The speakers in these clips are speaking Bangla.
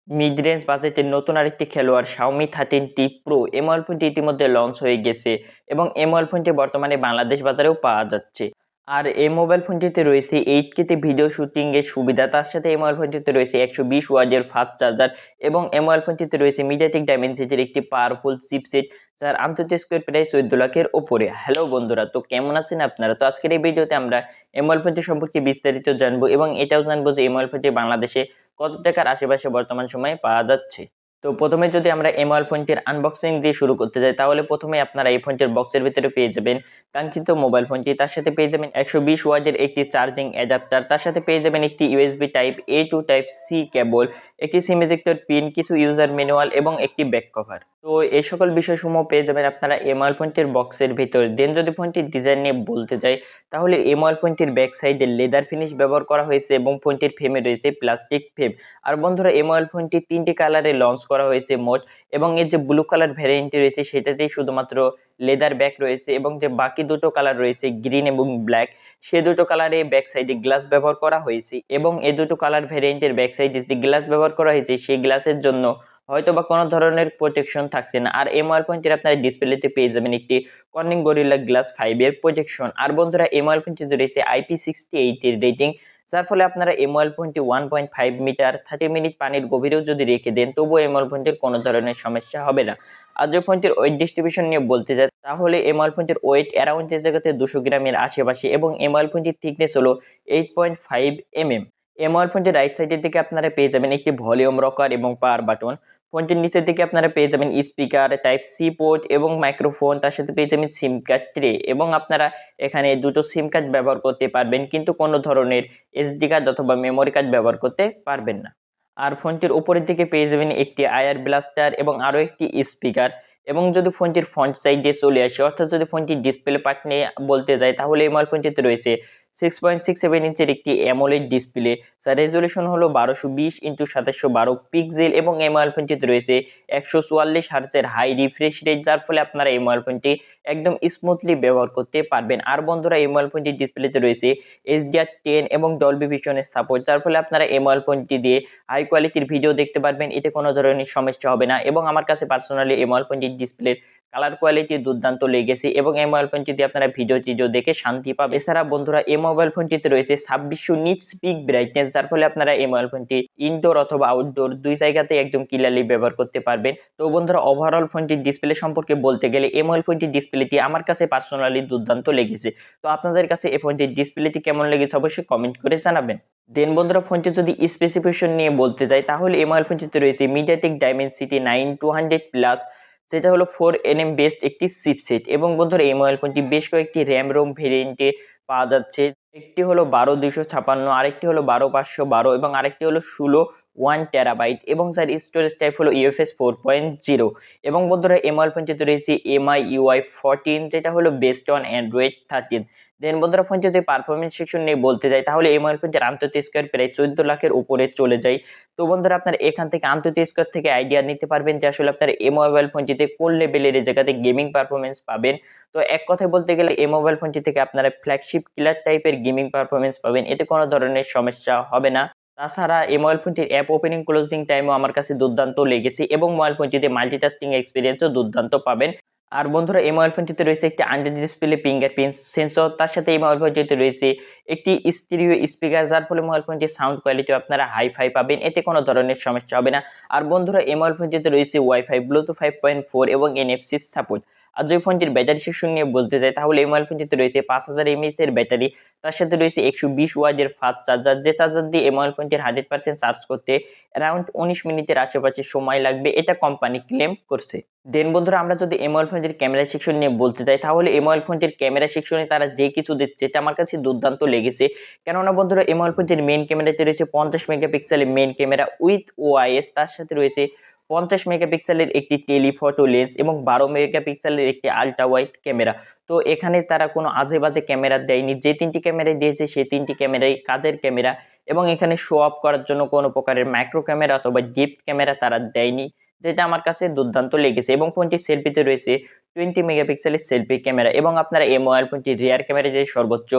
মিড রেঞ্জ বাজেটের নতুন আরেকটি খেলোয়াড় Xiaomi 13T Pro এই মোবাইল ফোনটি ইতিমধ্যে লঞ্চ হয়ে গেছে এবং এই মোবাইল ফোনটি বর্তমানে বাংলাদেশ বাজারেও পাওয়া যাচ্ছে। আর এই মোবাইল ফোনটিতে রয়েছে 8K তে ভিডিও শুটিং এর সুবিধা, তার সাথে এই মোবাইল ফোনটিতে রয়েছে 120 ওয়াটের ফাস্ট চার্জার এবং এই মোবাইল ফোনটিতে রয়েছে মিডিয়াটেক ডাইমেনসিটির একটি পাওয়ারফুল চিপসেট, যার আন্তর্জাতিক স্কোয়ার প্রাইস 14 লাখের উপরে। হ্যালো বন্ধুরা, তো কেমন আছেন আপনারা? তো আজকের এই ভিডিওতে আমরা এই মোবাইল ফোনটি সম্পর্কে বিস্তারিত জানবো এবং এটাও জানবো যে এই মোবাইল ফোনটি বাংলাদেশে কত টাকার আশেপাশে বর্তমান সময়ে পাওয়া যাচ্ছে। তো প্রথমে যদি আমরা এই মোবাইল ফোনটির আনবক্সিং দিয়ে শুরু করতে যাই, তাহলে প্রথমে আপনারা এই ফোনটির বক্সের ভিতরে পেয়ে যাবেন কাঙ্ক্ষিত মোবাইল ফোনটি, তার সাথে পেয়ে যাবেন 120 ওয়াটের একটি চার্জিং অ্যাডাপ্টার, তার সাথে পেয়ে যাবেন একটি ইউএসবি টাইপ এ টু টাইপ সি কেবল, একটি সিম ইজেক্টর পিন, কিছু ইউজার ম্যানুয়াল এবং একটি ব্যাক কভার। তো এই সকল বিষয়সমূহ পেয়ে যাবেন আপনারা এই মোবাইল ফোনটির বক্সের ভিতর। দেন যদি ফোনটির ডিজাইন নিয়ে বলতে যাই, তাহলে এই মোবাইল ফোনটির ব্যাক সাইডে লেদার ফিনিশ ব্যবহার করা হয়েছে এবং ফোনটির ফ্রেমে রয়েছে প্লাস্টিক ফ্রেম। আর বন্ধুরা, এই মোবাইল ফোনটি 3টি কালারে লঞ্চ করা হয়েছে মোট, এবং এর যে ব্লু কালার ভ্যারিয়েন্টটি রয়েছে সেটাতেই শুধুমাত্র লেদার ব্যাক রয়েছে, এবং যে বাকি দুটো কালার রয়েছে গ্রিন এবং ব্ল্যাক, সে দুটো কালারে ব্যাক সাইডে গ্লাস ব্যবহার করা হয়েছে, এবং এই দুটো কালার ভ্যারিয়েন্টের ব্যাক সাইডে যে গ্লাস ব্যবহার করা হয়েছে সেই গ্লাসের জন্য হয়তো বা কোনো ধরনের প্রোটেকশন থাকছে না। আর এই মোবাইল ফোনটির আপনারা ডিসপ্লেতে পেয়ে যাবেন একটি কর্নিং গরিলা গ্লাস 5 এর প্রোটেকশন। আর বন্ধুরা, এই মোবাইল ফোনটিতে রয়েছে IP68 এর রেটিং, যার ফলে আপনারা এই মোবাইল ফোনটি 1.5 মিটার 30 মিনিট পানির গভীরেও যদি রেখে দেন তবুও এই মোবাইল ফোনটির কোনো ধরনের সমস্যা হবে না। আর যে ফোনটির ওয়েট ডিস্ট্রিবিউশন নিয়ে বলতে যাই, তাহলে এই মোবাইল ফোনটির ওয়েট অ্যারাউন্ড যে জায়গাতে 200 গ্রামের আশেপাশে, এবং এই মোবাইল ফোনটির থিকনেস হলো 8.5 mm। এই মোবাইল ফোনটির রাইট সাইডের দিকে আপনারা পেয়ে যাবেন একটি ভলিউম রকার এবং পাওয়ার বাটন। ফোনটির নিচের দিকে আপনারা পেয়ে যাবেন স্পিকার, টাইপ সি পোর্ট এবং মাইক্রোফোন, তার সাথে পেয়ে যাবেন সিম কার্ড ট্রে, এবং আপনারা এখানে দুটো সিম কার্ড ব্যবহার করতে পারবেন, কিন্তু কোনো ধরনের এসডি কার্ড অথবা মেমোরি কার্ড ব্যবহার করতে পারবেন না। আর ফোনটির উপরের দিকে পেয়ে যাবেন একটি আয়ার ব্লাস্টার এবং আরও একটি স্পিকার। এবং যদি ফোনটির ফন্ট সাইজে চলে আসে, অর্থাৎ যদি ফোনটির ডিসপ্লে পার্ট নিয়ে বলতে যায়, তাহলে এই মোবাইল ফোনটিতে রয়েছে 6.67 ইঞ্চের একটি অ্যামোলেড ডিসপ্লে, যার রেজলিউশন হলো 1220 ইন্টু 2712 পিক্সেল, এবং এই মোবাইল ফোনটিতে রয়েছে 144 হার্টজের হাই রিফ্রেশ রেট, যার ফলে আপনারা এই মোবাইল ফোনটি একদম স্মুথলি ব্যবহার করতে পারবেন। আর বন্ধুরা, এই মোবাইল ফোনটির ডিসপ্লেতে রয়েছে HDR10 এবং ডলবি ভিশনের সাপোর্ট, যার ফলে আপনারা এই মোবাইল ফোনটি দিয়ে হাই কোয়ালিটির ভিডিও দেখতে পারবেন, এতে কোনো ধরনের সমস্যা হবে না। এবং আমার কাছে পার্সোনালি এই মোবাইল ফোনটির ডিসপ্লের কালার কোয়ালিটি দুর্দান্ত লেগেছে, এবং এই মোবাইল ফোনটিতে আপনারা ভিডিও টিডিও দেখে শান্তি পাবেন। এছাড়া বন্ধুরা, এই মোবাইল ফোনটিতে রয়েছে 2600 নিটস পিক ব্রাইটনেস, যার ফলে আপনারা এই মোবাইল ফোনটি ইনডোর অথবা আউটডোর দুই জায়গাতে একদম ক্লিয়ারলি ব্যবহার করতে পারবেন। তো বন্ধুরা, ওভারঅল ফোনটির ডিসপ্লে সম্পর্কে বলতে গেলে এই মোবাইল ফোনটির ডিসপ্লেটি আমার কাছে পার্সোনালি দুর্দান্ত লেগেছে। তো আপনাদের কাছে এই ফোনটির ডিসপ্লেটি কেমন লেগেছে অবশ্যই কমেন্ট করে জানাবেন। দেন বন্ধুরা, ফোনটি যদি স্পেসিফিকেশন নিয়ে বলতে যাই, তাহলে এই মোবাইল ফোনটিতে রয়েছে মিডিয়াটেক ডাইমেনসিটি 9200 প্লাস, যেটা হলো 4nm বেসড একটি চিপসেট। এবং বন্ধুরা, এই মোবাইল ফোনটি বেশ কয়েকটি র্যাম রোম ভেরিয়েন্টে পাওয়া যাচ্ছে। একটি হলো 12256, আরেকটি হলো 12512, এবং আরেকটি হলো 1 টেরাবাইট, এবং যার স্টোরেজ টাইপ হলো UFS 4.0। এবং বন্ধুরা, এই মোবাইল ফোনটিতে রয়েছে MIUI 14, যেটা হলো বেসড অন অ্যান্ড্রয়েড 13। দেন বন্ধুরা, ফোনটি যদি পারফরমেন্স সেকশন নিয়ে বলতে যাই, তাহলে এই মোবাইল ফোনটির আন্তর্জাতিক স্কোয়ার প্রায় 14 লাখের উপরে চলে যায়। তো বন্ধুরা, আপনারা এখান থেকে আন্তর্জাতিক স্কোয়ার থেকে আইডিয়া নিতে পারবেন যে আসলে আপনারা এই মোবাইল ফোনটিতে কোন লেভেলের এই জায়গাতে গেমিং পারফরমেন্স পাবেন। তো এক কথায় বলতে গেলে এই মোবাইল ফোনটি থেকে আপনারা ফ্ল্যাগশিপ কিলার টাইপের গেমিং পারফরমেন্স পাবেন, এতে কোনো ধরনের সমস্যা হবে না। তাছাড়া এই মোবাইল ফোনটির অ্যাপ ওপেনিং ক্লোজিং টাইমও আমার কাছে দুর্দান্ত লেগেছে, এবং মোবাইল ফোনটিতে মাল্টিটাস্কিং এক্সপিরিয়েন্সও দুর্দান্ত পাবেন। আর বন্ধুরা, এই মোবাইল ফোনটিতে রয়েছে একটি আন্ডার ডিসপ্লে ফিঙ্গারপ্রিন্ট সেন্সর, তার সাথে এই মোবাইল ফোনটিতে রয়েছে একটি স্টিরিও স্পিকার, যার ফলে মোবাইল ফোনটির সাউন্ড কোয়ালিটি আপনারা হাই-ফাই পাবেন, এতে কোনো ধরনের সমস্যা হবে না। আর বন্ধুরা, এই মোবাইল ফোনটিতে রয়েছে ওয়াইফাই, ব্লুটুথ 5.4 এবং NFC সাপোর্ট। আর যদি ফোনটির ব্যাটারি সেকশন নিয়ে বলতে যাই, তাহলে এই মোবাইল ফোনটিতে রয়েছে 5000 mAh এর ব্যাটারি, তার সাথে রয়েছে 120 ওয়াটের ফাস্ট চার্জার, যে চার্জার দিয়ে এই মোবাইল ফোনটির 100% চার্জ করতে অ্যারাউন্ড 19 মিনিটের আশেপাশে সময় লাগবে, এটা কোম্পানি ক্লেম করছে। দেন বন্ধুরা, আমরা যদি এই মোবাইল ফোনটির ক্যামেরা সেকশন নিয়ে বলতে যাই, তাহলে এই মোবাইল ফোনটির ক্যামেরা সেকশনে তারা যে কিছু দিচ্ছে এটা আমার কাছে দুর্দান্ত লেগেছে। কেননা বন্ধুরা, এই মোবাইল ফোনটির মেইন ক্যামেরাতে রয়েছে 50 মেগাপিক্সেলের মেইন ক্যামেরা উইথ ওআইএস, তার সাথে রয়েছে 50 মেগাপিক্সেলের একটি টেলিফটো লেন্স এবং 12 মেগাপিক্সেলের একটি আল্ট্রা ওয়াইড ক্যামেরা। তো এখানে তারা কোনো আজে বাজে ক্যামেরা দেয়নি, যে তিনটি ক্যামেরা দিয়েছে সেই তিনটি ক্যামেরাই কাজের ক্যামেরা, এবং এখানে শো অফ করার জন্য কোনো প্রকারের মাইক্রো ক্যামেরা অথবা ডিপ ক্যামেরা তারা দেয়নি, যেটা আমার কাছে দুর্দান্ত লেগেছে। এবং ফোনটির সেলফিতে রয়েছে 20 মেগাপিক্সেলের সেলফি ক্যামেরা, এবং আপনারা এই মোবাইল ফোনটির রিয়ার ক্যামেরা দিয়ে সর্বোচ্চ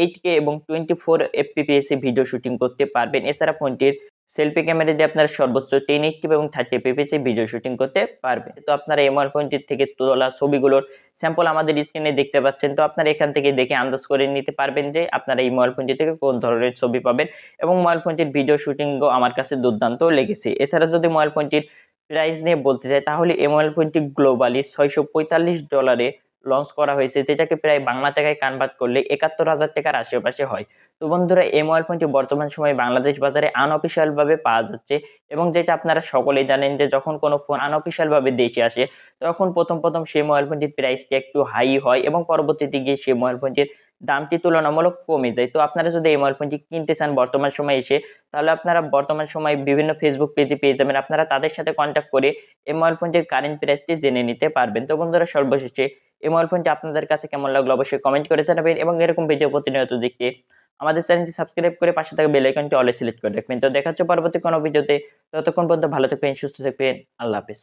8K এবং 24 fps এ ভিডিও শুটিং করতে পারবেন। এছাড়া ফোনটির সেলফি ক্যামেরা দিয়ে আপনারা সর্বোচ্চ 1080 এবং 30 fps এ ভিডিও শুটিং করতে পারবেন। তো আপনারা এই মোবাইল ফোনটির থেকে তোলা ছবিগুলোর স্যাম্পল আমাদের স্ক্রিনে দেখতে পাচ্ছেন। তো আপনারা এখান থেকে দেখে আন্দাজ করে নিতে পারবেন যে আপনারা এই মোবাইল ফোনটি থেকে কোন ধরনের ছবি পাবেন, এবং মোবাইল ফোনটির ভিডিও শুটিংও আমার কাছে দুর্দান্ত লেগেছে। এছাড়া যদি মোবাইল ফোনটির প্রাইস নিয়ে বলতে চাই, তাহলে এই মোবাইল ফোনটি গ্লোবালি $645 লঞ্চ করা হয়েছে, যেটাকে প্রায় বাংলা টাকায় কনভার্ট করলে ৭১,০০০ টাকার আশেপাশে হয়। তো বন্ধুরা, এই মোবাইল ফোনটি বর্তমান সময়ে বাংলাদেশ বাজারে আনঅফিসিয়াল ভাবে পাওয়া যাচ্ছে, এবং যেটা আপনারা সকলেই জানেন যে যখন কোনো ফোন আনঅফিসিয়াল ভাবে দেশে আসে, তখন প্রথম সেই মোবাইল ফোনটির প্রাইসটা একটু হাই হয় এবং পরবর্তীতে গিয়ে সেই মোবাইল ফোনটির দামটি তুলনামূলক কমে যায়। তো আপনারা যদি এই মোবাইল ফোনটি কিনতে চান বর্তমান সময়ে এসে, তাহলে আপনারা বর্তমান সময়ে বিভিন্ন ফেসবুক পেজে পেয়ে যাবেন। আপনারা তাদের সাথে কনট্যাক্ট করে এই মোবাইল ফোনটির কারেন্ট প্রাইসটি জেনে নিতে পারবেন। তো বন্ধুরা, সর্বশেষে এই মোবাইল ফোনটি আপনাদের কাছে কেমন লাগলো অবশ্যই কমেন্ট করে জানাবেন, এবং এরকম ভিডিও প্রতিনিয়ত দেখতে আমাদের চ্যানেলটি সাবস্ক্রাইব করে পাশে থাকা বেল আইকনটি অলে সিলেক্ট করে রাখবেন। তো দেখা হচ্ছে পরবর্তী কোনো ভিডিওতে। ততক্ষণ পর্যন্ত ভালো থাকবেন, সুস্থ থাকবেন। আল্লাহ হাফেজ।